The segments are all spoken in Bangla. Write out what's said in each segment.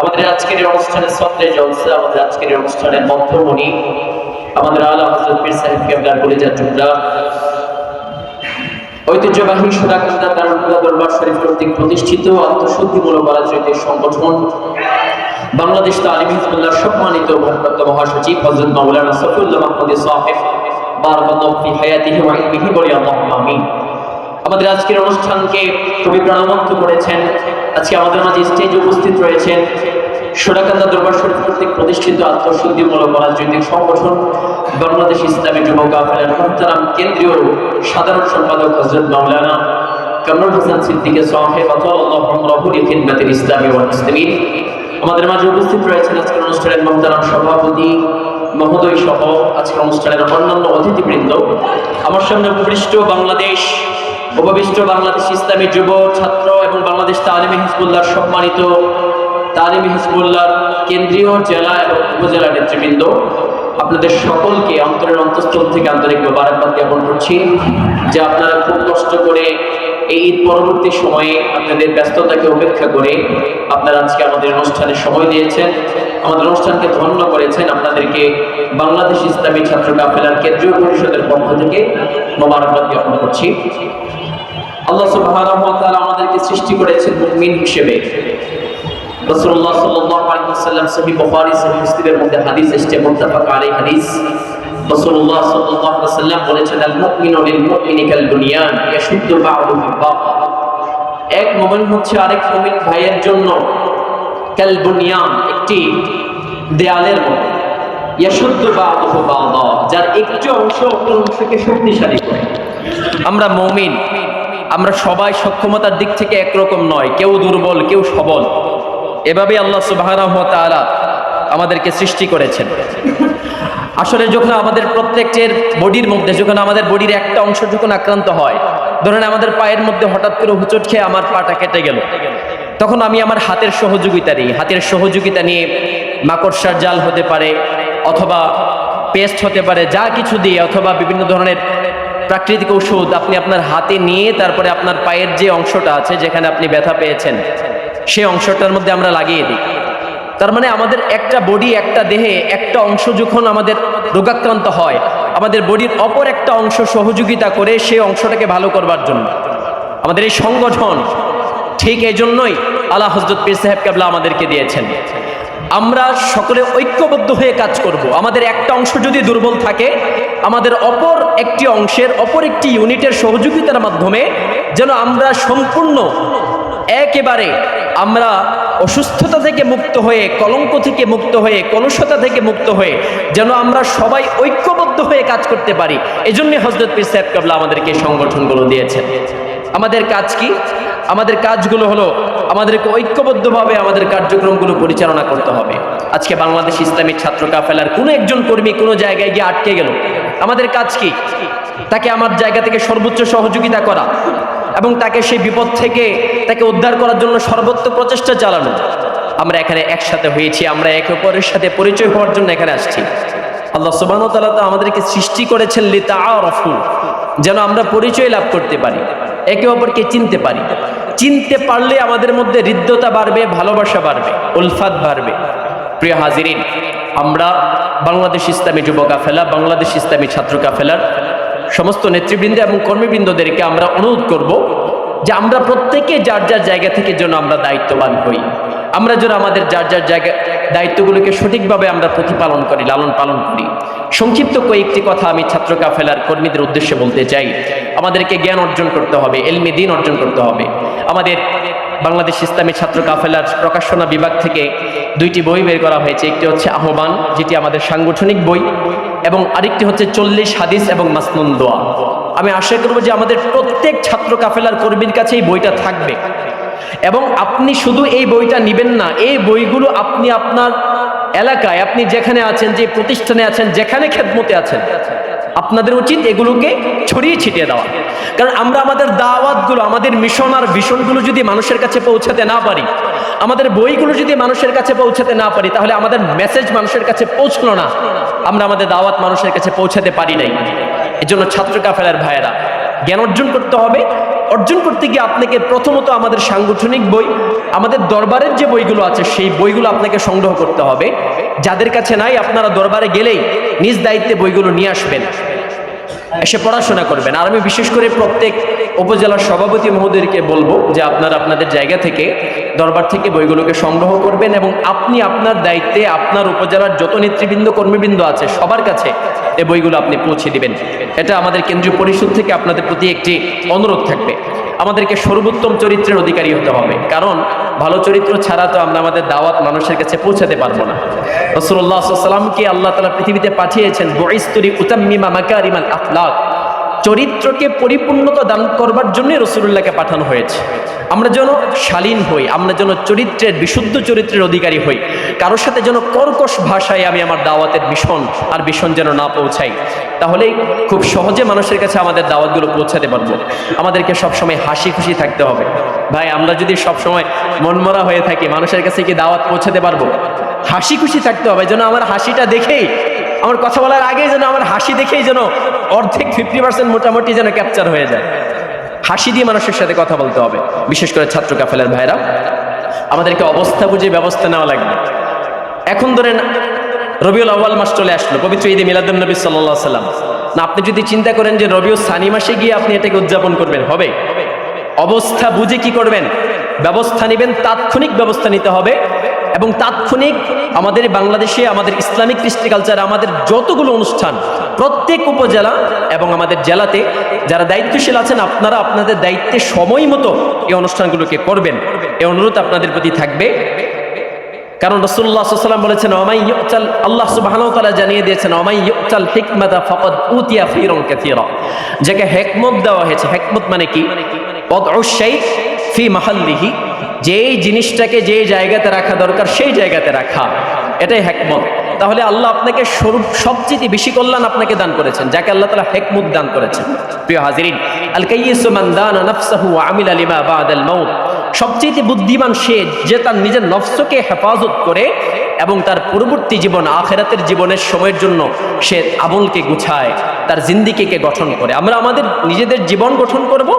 আমাদের আজকের এই অনুষ্ঠানের সত্রে জলসা, আমাদের আজকের এই অনুষ্ঠানের মধ্যমণি আমাদের আলা হযরত পীর সাহেব কেবলার কলিজার টুকরা ঐতিহ্যবাহী সোনাকান্দা দারুল হুদা দরবার শরীফ কর্তৃক প্রতিষ্ঠিত আত্মশুদ্ধিমূলক রাজনৈতিক সংগঠন বাংলাদেশ তালিমি হিজবুল্লাহর সম্মানিত ভারপ্রাপ্ত মহাসচিব হযরত মাওলানা সফিউল্লাহ মাহমুদী সাহেব বারাকাল্লাহু ফি হায়াতিহি ওয়া ইলমিহি বলি আল্লাহুম্মা আমিন। আমাদের আজকের অনুষ্ঠানকে খুবই প্রাণবন্ত করেছেন। আজকে আমাদের মাঝে স্টেজে উপস্থিত রয়েছেন সোনাকান্দা দরবার শরীফ কর্তৃক প্রতিষ্ঠিত আত্মশুদ্ধিমূলক রাজনৈতিক সংগঠন বাংলাদেশ ইসলামী যুব কাফেলার মুহতারাম কেন্দ্রীয় সাধারণ সম্পাদক হযরত মাওলানা কামরুল হাসান সিদ্দিকী সাহেব আতাল্লাহু আমরাহু লিখিদমাতিল ইসলামি ওয়াল মুসলিমিন। আমাদের মাঝে উপস্থিত রয়েছেন আজকের অনুষ্ঠানের মুহতারাম সভাপতি মহোদয় সহ আজকের অনুষ্ঠানের অন্যান্য অতিথিবৃন্দ। আমার সামনে উপবিষ্ট বাংলাদেশ ইসলামী যুব ছাত্র এবং বাংলাদেশ তালিমি হিজবুল্লাহর সম্মানিত তালিমি হিজবুল্লাহর কেন্দ্রীয় জেলা এবং উপজেলা নেতৃবৃন্দ, আপনাদের সকলকে অন্তরের অন্তঃস্থল থেকে আন্তরিক মোবারকবাদ জ্ঞাপন করছি যে আপনারা খুব কষ্ট করে এই ঈদ পরবর্তী সময়ে আপনাদের ব্যস্ততাকে উপেক্ষা করে আপনারা আজকে আমাদের অনুষ্ঠানে সময় দিয়েছেন, আমাদের অনুষ্ঠানকে ধন্য করেছেন। আপনাদেরকে বাংলাদেশ ইসলামী ছাত্র কাফেলার কেন্দ্রীয় পরিষদের পক্ষ থেকে মোবারকবাদ জ্ঞাপন করছি। আল্লাহ সুবহানাহু ওয়া তাআলা আমাদেরকে সৃষ্টি করেছেন মুমিন হিসেবে। রাসূলুল্লাহ সাল্লাল্লাহু আলাইহি ওয়াসাল্লাম সহিহ বুখারী সহিহ মুসলিমের মধ্যে হাদিস এসেছে, মুত্তাফাক আলাইহি হাদিস। রাসূলুল্লাহ সাল্লাল্লাহু আলাইহি ওয়াসাল্লাম বলেছেন, আল মুমিনু লিল মুমিনি কাল বুনিয়ান ইয়াশুদ্দু বা'দুহু বা'দ। এক মুমিন হচ্ছে আরেক মুমিন ভাইয়ের জন্য কাল বুনিয়ান, একটি দেয়ালের মতো। ইয়াশুদ্দু বা'দুহু বা'দ, যার একটি অংশ অপর অংশকে শক্তিশালী করে। আমরা মুমিন, আমরা সবাই সক্ষমতার দিক থেকে একরকম নয়, কেউ দুর্বল কেউ সবল। এভাবে আল্লাহ সুবহানাহু ওয়া তাআলা আমাদেরকে সৃষ্টি করেছেন। আসলে যখন আমাদের প্রত্যেকটির বডির মধ্যে, যখন আমাদের বডির একটা অংশ যখন আক্রান্ত হয়, ধরেন আমাদের পায়ের মধ্যে হঠাৎ করে হুঁচট খেয়ে আমার পাটা কেটে গেল, তখন আমি আমার হাতের সহযোগিতা নিয়ে মাকড়সার জাল হতে পারে, অথবা পেস্ট হতে পারে, যা কিছু দিয়ে, অথবা বিভিন্ন ধরনের প্রাকৃতিক ঔষধ আপনি আপনার হাতে নিয়ে তারপরে আপনার পায়ের যে অংশটা আছে যেখানে আপনি ব্যথা পেয়েছেন সেই অংশটার মধ্যে আমরা লাগিয়ে দিই। তার মানে আমাদের একটা বডি, একটা দেহে একটা অংশ যখন আমাদের রোগাক্রান্ত হয়, আমাদের বডির অপর একটা অংশ সহযোগিতা করে সেই অংশটাকে ভালো করবার জন্য। আমাদের এই সংগঠন ঠিক এই জন্যই আলা হযরত পীর সাহেব কেবলা আমাদেরকে দিয়েছেন। আমরা সকলে ঐক্যবদ্ধ হয়ে কাজ করব। আমাদের একটা অংশ যদি দুর্বল থাকে, আমাদের অপর একটি অংশের, অপর একটি ইউনিটের সহযোগিতার মাধ্যমে যেন আমরা সম্পূর্ণ একেবারে আমরা অসুস্থতা থেকে মুক্ত হয়ে, কলঙ্ক থেকে মুক্ত হয়ে, কলুষতা থেকে মুক্ত হয়ে যেন আমরা সবাই ঐক্যবদ্ধ হয়ে কাজ করতে পারি। এই জন্যে হযরত পীর সাহেব কেবলা আমাদেরকে এই সংগঠনগুলো দিয়েছেন। আমাদের কাজ কি? আমাদের কাজগুলো হলো আমাদেরকে ঐক্যবদ্ধভাবে আমাদের কার্যক্রমগুলো পরিচালনা করতে হবে। আজকে বাংলাদেশ ইসলামী ছাত্র কাফেলার কোনো একজন কর্মী কোনো জায়গায় গিয়ে আটকে গেল, আমাদের কাজ কি? তাকে আমার জায়গা থেকে সর্বোচ্চ সহযোগিতা করা এবং তাকে সেই বিপদ থেকে তাকে উদ্ধার করার জন্য সর্বোচ্চ প্রচেষ্টা চালানো। আমরা এখানে একসাথে হয়েছি, আমরা একে অপরের সাথে পরিচয় হওয়ার জন্য এখানে আসছি। আল্লাহ সুবহানাহু ওয়া তাআলা তো আমাদেরকে সৃষ্টি করেছেন লিতাআরাফু, যেন আমরা পরিচয় লাভ করতে পারি, একে অপরকে চিনতে পারি। চিনতে পারলে আমাদের মধ্যে হৃদ্যতা বাড়বে, ভালোবাসা বাড়বে, উলফাত বাড়বে। প্রিয় হাজিরিন, আমরা বাংলাদেশ ইসলামী যুব কাফেলা, বাংলাদেশ ইসলামী ছাত্র কাফেলার সমস্ত নেতৃবৃন্দ এবং কর্মীবৃন্দদেরকে আমরা অনুরোধ করব যে আমরা প্রত্যেকে যার যার জায়গা থেকে যেন আমরা দায়িত্ববান হই। আমরা যেন আমাদের যার যার জায়গা দায়িত্বগুলোকে সঠিকভাবে আমরা প্রতিপালন করি, লালন পালন করি। সংক্ষিপ্ত কয়েকটি কথা আমি ছাত্র কাফেলার কর্মীদের উদ্দেশ্যে বলতে চাই। আমাদেরকে জ্ঞান অর্জন করতে হবে, ইলমে দ্বীন অর্জন করতে হবে। আমাদের বাংলাদেশ ইসলামী ছাত্র কাফেলার প্রকাশনা বিভাগ থেকে দুইটি বই বের করা হয়েছে। একটি হচ্ছে আহ্বান, যেটি আমাদের সাংগঠনিক বই, এবং আরেকটি হচ্ছে 40 হাদিস এবং মাসনুন দোয়া। আমি আশা করব যে আমাদের প্রত্যেক ছাত্র কাফেলার কর্মীর কাছে এই বইটা থাকবে, এবং আপনি শুধু এই বইটা নেবেন না, এই বইগুলো আপনি আপনার এলাকায়, আপনি যেখানে আছেন, যে প্রতিষ্ঠানে আছেন, যেখানে খেদমতে আছেন, আপনাদের উচিত এগুলোকে ছড়িয়ে ছিটিয়ে দেওয়া। কারণ আমরা আমাদের দাওয়াতগুলো, আমাদের মিশন আর ভিশনগুলো যদি মানুষের কাছে পৌঁছাতে না পারি, আমাদের বইগুলো যদি মানুষের কাছে পৌঁছাতে না পারি, তাহলে আমাদের মেসেজ মানুষের কাছে পৌঁছলো না, আমরা আমাদের দাওয়াত মানুষের কাছে পৌঁছাতে পারি নাই। এজন্য ছাত্র কাফেলার ভাইয়েরা জ্ঞান অর্জন করতে হবে, অর্জন করতে গিয়ে আপনাকে প্রথমত আমাদের সাংগঠনিক বই, আমাদের দরবারের যে বইগুলো আছে সেই বইগুলো আপনাকে সংগ্রহ করতে হবে। যাদের কাছে নাই, আপনারা দরবারে গেলেই নিজ দায়িত্বে বইগুলো নিয়ে আসবেন, এসে পড়াশোনা করবেন। আর আমি বিশেষ করে প্রত্যেক উপজেলার সভাপতি মহোদয়কে বলবো যে আপনারা আপনাদের জায়গা থেকে, দরবার থেকে বইগুলোকে সংগ্রহ করবেন এবং আপনি আপনার দায়িত্বে আপনার উপজেলার যত নেতৃবৃন্দ কর্মীবৃন্দ আছে সবার কাছে এই বইগুলো আপনি পৌঁছে দিবেন। এটা আমাদের কেন্দ্রীয় পরিষদ থেকে আপনাদের প্রতি একটি অনুরোধ থাকবে। আমাদেরকে সর্বোত্তম চরিত্রের অধিকারী হতে হবে, কারণ ভালো চরিত্র ছাড়া তো আমরা আমাদের দাওয়াত মানুষের কাছে পৌঁছাতে পারবো না। রাসূলুল্লাহ সাল্লাল্লাহু আলাইহি ওয়াসাল্লামকে আল্লাহ তাআলা পৃথিবীতে পাঠিয়েছেন বুইসতু লিউতাম্মিমা মাকারিমাল আখলাক, চরিত্রকে পরিপূর্ণতা দান করবার জন্য রাসূলুল্লাহকে পাঠানো হয়েছে। আমরা যেন শালীন হই, আমরা যেন চরিত্রের, বিশুদ্ধ চরিত্রের অধিকারী হই। কারোর সাথে যেন কর্কশ ভাষায় আমি আমার দাওয়াতের মিশন যেন না পৌঁছাই, তাহলেই খুব সহজে মানুষের কাছে আমাদের দাওয়াতগুলো পৌঁছাতে পারবো। আমাদেরকে সবসময় হাসি খুশি থাকতে হবে। ভাই, আমরা যদি সবসময় মনমরা হয়ে থাকি, মানুষের কাছে কি দাওয়াত পৌঁছাতে পারবো? হাসি খুশি থাকতে হবে, যেন আমার হাসিটা দেখেই, আমার কথা বলার আগেই যেন আমার হাসি দেখেই যেন অর্ধেক 50% মোটামুটি যেন ক্যাপচার হয়ে যায়। হাসি দিয়ে মানুষের সাথে কথা বলতে হবে। বিশেষ করে ছাত্র কাফেলার ভাইরা, আমাদেরকে অবস্থা বুঝে ব্যবস্থা নেওয়া লাগবে। এখন ধরেন রবিউল আউয়াল মাস চলে আসলো, পবিত্র ঈদে মিলাদুন নবী সাল্লাল্লাহু আলাইহি সাল্লাম। না, আপনি যদি চিন্তা করেন যে রবিউল সানি মাসে গিয়ে আপনি এটাকে উদযাপন করবেন, হবে? অবস্থা বুঝে কি করবেন? ব্যবস্থা নেবেন, তাৎক্ষণিক ব্যবস্থা নিতে হবে। এবং তাৎক্ষণিক আমাদের বাংলাদেশে, আমাদের ইসলামিক কৃষ্টি কালচার, আমাদের যতগুলো অনুষ্ঠান প্রত্যেক উপজেলা এবং আমাদের জেলাতে যারা দায়িত্বশীল আছেন, আপনারা আপনাদের দায়িত্বে সময় মতো এই অনুষ্ঠানগুলোকে করবেন, এই অনুরোধ আপনাদের প্রতি থাকবে। কারণ রাসূলুল্লাহ সাল্লাল্লাহু আলাইহি ওয়াসাল্লাম বলেছেন, আল্লাহ সুবহানাহু ওয়া তাআলা জানিয়ে দিয়েছেন, ওমাই ইউতাল হিকমাতা ফাকাদ উতিয়া খায়রান কাসীরা, যাকে হিকমত দেওয়া হয়েছে। হিকমত মানে কি? ওয়াদউ শাই ফি মাহাল্লিহি, যেই জিনিসটাকে যে জায়গাতে রাখা দরকার সেই জায়গাতে রাখা, এটাই হিকমত। তাহলে আল্লাহ আপনাকে সবচেয়ে বেশি কল্যাণ আপনাকে দান করেছেন, যাকে আল্লাহ তাআলা হিকমত দান করেছেন। প্রিয় হাজিরিন, আল কাইয়িসু মান দানা নাফসাহু ওয়া আমিলা লিমা বাদাল মাউত, সবচেয়ে বুদ্ধিমান সে যে তার নিজের নফসকে হেফাজত করে এবং তার পরবর্তী জীবন, আখিরাতের জীবনের সময়ের জন্য সে আমলকে গুছায়, তার জিন্দেগিকে গঠন করে। আমরা আমাদের নিজেদের জীবন গঠন করব,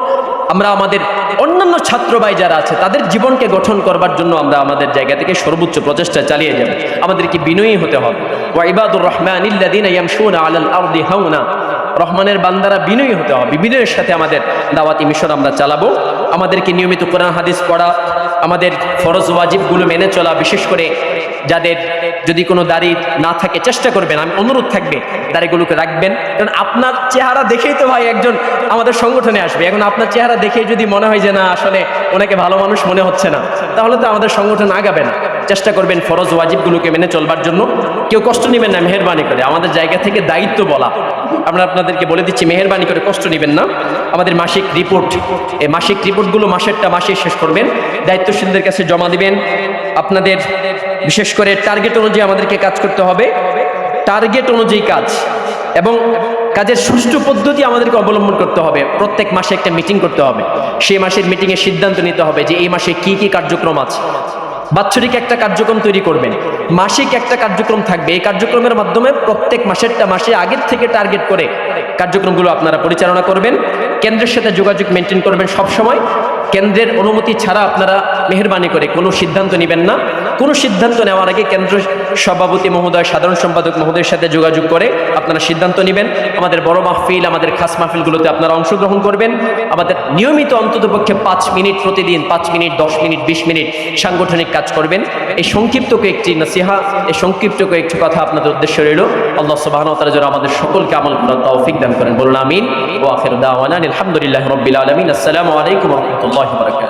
আমরা আমাদের অন্যান্য ছাত্র ভাই যারা আছে তাদের জীবনকে গঠন করবার জন্য আমরা আমাদের জায়গা থেকে সর্বোচ্চ প্রচেষ্টা চালিয়ে যাব। আমাদেরকে বিনয়ী হতে হবে। ওয়া ইবাদুর রহমানিল্লাযীনা ইয়ামশুনা আলাল আরদি হাওনা, রহমানের বান্দারা বিনয়ী হতে হবে। বিনয়ের সাথে আমাদের দাওয়াতি মিশন আমরা চালাবো। আমাদেরকে নিয়মিত কোরআন হাদিস পড়া, আমাদের ফরজ ওয়াজিবগুলো মেনে চলা, বিশেষ করে যাদের যদি কোনো দাড়ি না থাকে চেষ্টা করবেন, আমি অনুরোধ থাকবে দাড়িগুলোকে রাখবেন। কারণ আপনার চেহারা দেখেই তো ভাই একজন আমাদের সংগঠনে আসবে। এখন আপনার চেহারা দেখেই যদি মনে হয় যে না, আসলে ওনাকে ভালো মানুষ মনে হচ্ছে না, তাহলে তো আমাদের সংগঠন আগাবে না। চেষ্টা করবেন ফরজ ওয়াজিবগুলোকে মেনে চলবার জন্য। কেউ কষ্ট নেবেন না, মেহেরবানি করে। আমাদের জায়গা থেকে দায়িত্ব বলা, আমরা আপনাদেরকে বলে দিচ্ছি, মেহেরবানি করে কষ্ট নেবেন না। আমাদের মাসিক রিপোর্ট, এই মাসিক রিপোর্টগুলো মাসেরটা মাসেই শেষ করবেন, দায়িত্বশীলদের কাছে জমা দিবেন। আপনাদের বিশেষ করে টার্গেট অনুযায়ী আমাদেরকে কাজ করতে হবে, টার্গেট অনুযায়ী কাজ এবং কাজের সুষ্ঠু পদ্ধতি আমাদেরকে অবলম্বন করতে হবে। প্রত্যেক মাসে একটা মিটিং করতে হবে, সেই মাসের মিটিংয়ে সিদ্ধান্ত নিতে হবে যে এই মাসে কি কি কার্যক্রম আছে। বাৎসরিক একটা কার্যক্রম তৈরি করবেন, মাসিক একটা কার্যক্রম থাকবে। এই কার্যক্রমের মাধ্যমে প্রত্যেক মাসেরটা মাসে আগের থেকে টার্গেট করে কার্যক্রমগুলো আপনারা পরিচালনা করবেন। কেন্দ্রের সাথে যোগাযোগ মেনটেন করবেন সব সময়। কেন্দ্রের অনুমতি ছাড়া আপনারা মেহেরবানি করে কোনো সিদ্ধান্ত নেবেন না। কোনো সিদ্ধান্ত নেওয়ার আগে কেন্দ্র সভাপতি মহোদয়, সাধারণ সম্পাদক মহোদয়ের সাথে যোগাযোগ করে আপনারা সিদ্ধান্ত নেবেন। আমাদের বড় মাহফিল, আমাদের খাস মাহফিলগুলোতে আপনারা অংশগ্রহণ করবেন। আমাদের নিয়মিত অন্ততপক্ষে 5 মিনিট প্রতিদিন, 5 মিনিট, 10 মিনিট, 20 মিনিট সাংগঠনিক কাজ করবেন। এই সংক্ষিপ্ত কয়েকটি নসিহা, এই সংক্ষিপ্ত কয়েকটি কথা আপনাদের উদ্দেশ্য রইল। আল্লাহ সুবহানাহু ওয়া তাআলা যেন আমাদের সকলকে আমল করার তৌফিক দান করেন। বলুন আমিন। ওয়া আখিরু দাওয়ানা আলহামদুলিল্লাহি রাব্বিল আলামিন। আসসালামু আলাইকুম ওয়া রাহমাতুল্লাহি ওয়া বারাকাতুহু।